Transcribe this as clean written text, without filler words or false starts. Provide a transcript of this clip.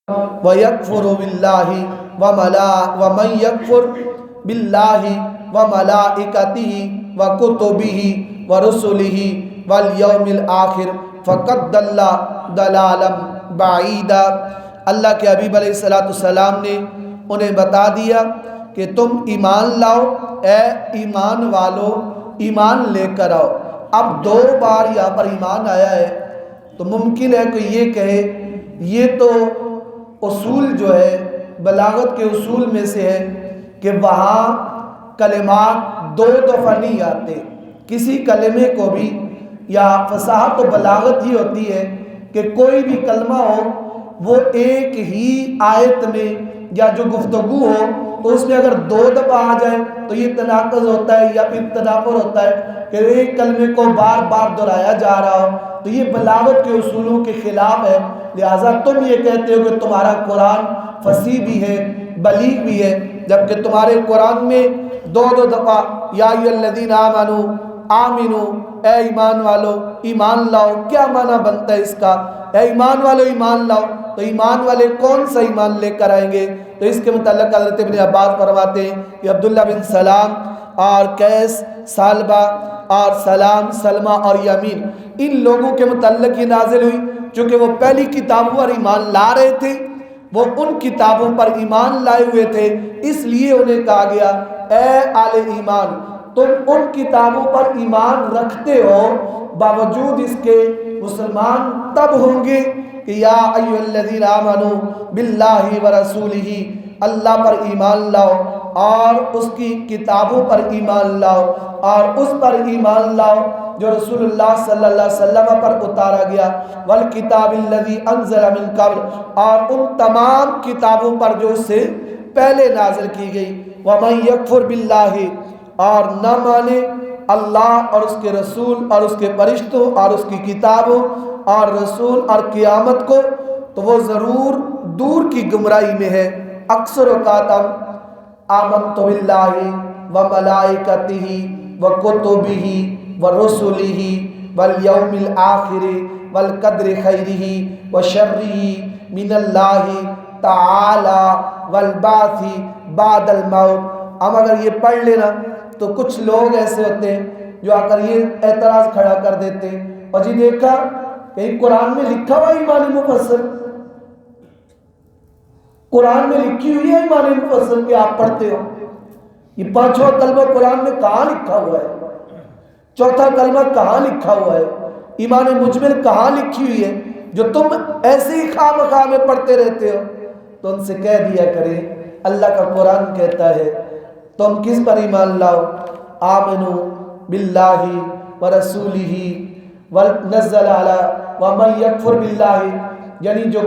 وَيَكْفُرُ بِاللَّهِ وَمَنْ يَكْفُرْ بِاللَّهِ وَمَلَائِكَتِهِ وَكُتُبِهِ وَرُسُلِهِ وَالْيَوْمِ الْآخِرِ فَقَدْ ضَلَّ ضَلَالًا بَعِيدًا۔ اللہ کے حبیب علیہ السلام نے انہیں بتا دیا کہ تم ایمان لاؤ، اے ایمان والو ایمان لے کر آؤ۔ اب 2 بار یہاں پر ایمان آیا ہے، تو ممکن ہے کہ یہ کہے یہ تو اصول جو ہے بلاغت کے اصول میں سے ہے کہ وہاں کلمات 2 دفعہ نہیں آتے۔ کسی کلمے کو بھی یا فصاحت و بلاغت یہ ہوتی ہے کہ کوئی بھی کلمہ ہو وہ ایک ہی آیت میں یا جو گفتگو ہو تو اس میں اگر 2 دفعہ آ جائے تو یہ تناقض ہوتا ہے یا پھر تنافر ہوتا ہے کہ ایک کلمے کو بار بار دہرایا جا رہا ہو، تو یہ بلاغت کے اصولوں کے خلاف ہے۔ لہٰذا تم یہ کہتے ہو کہ تمہارا قرآن فصیح بھی ہے، بلیغ بھی ہے، جبکہ تمہارے قرآن میں 2 دفعہ یا ایھا الذین آمنو آمنو، اے ایمان والو ایمان لاؤ، کیا معنی بنتا ہے اس کا؟ اے ایمان والو ایمان لاؤ، تو ایمان والے کون سا ایمان لے کر آئیں گے؟ تو اس کے متعلق حضرت ابن عباس فرماتے ہیں کہ عبداللہ بن سلام اور قیس سالبہ اور سلام سلمہ اور یمین، ان لوگوں کے متعلق یہ نازل ہوئی چونکہ وہ پہلی کتابوں پر ایمان لا رہے تھے، وہ ان کتابوں پر ایمان لائے ہوئے تھے، اس لیے انہیں کہا گیا اے آل ایمان تم ان کتابوں پر ایمان رکھتے ہو، باوجود اس کے مسلمان تب ہوں گے کہ یا ایھا الذین آمنو باللہ ورسولہ، اللہ پر ایمان لاؤ اور اس کی کتابوں پر ایمان لاؤ اور اس پر ایمان لاؤ جو رسول اللہ صلی اللہ علیہ وسلم پر اتارا گیا، والکتاب الذی انزل من قبل، اور ان تمام کتابوں پر جو اس سے پہلے نازل کی گئی، ومن یکفر باللہ، اور نہ مانے اللہ اور اس کے رسول اور اس کے فرشتوں اور اس کی کتابوں اور رسول اور قیامت کو، تو وہ ضرور دور کی گمراہی میں ہے۔ اکثر اوقات ہم آمنت باللہ وملائکتہ وکتبہ ورسلہ والیوم الآخر والقدر خیرہ وشرہ من اللہ تعالی والبعث بعد الموت۔ ہم اگر یہ پڑھ لینا تو کچھ لوگ ایسے ہوتے ہیں جو آ کر یہ اعتراض کھڑا کر دیتے ہیں، اور جی دیکھا کہیں قرآن میں لکھا ہوا ایمان مفصل، قرآن میں لکھی ہوئی ہے ایمان مفصل کہ آپ پڑھتے ہو؟ یہ 5واں کلمہ قرآن میں کہاں لکھا ہوا ہے؟ 4تھا کلمہ کہاں لکھا ہوا ہے؟ ایمان مجمل کہاں لکھی ہوئی ہے جو تم ایسے ہی خواہ مخواہ میں پڑھتے رہتے ہو؟ تو ان سے کہہ دیا کریں اللہ کا قرآن کہتا ہے تم کس پر ایمان لاؤ؟ آمنو باللہ ورسولہ ونزل علی ومن یکفر باللہ، یعنی جو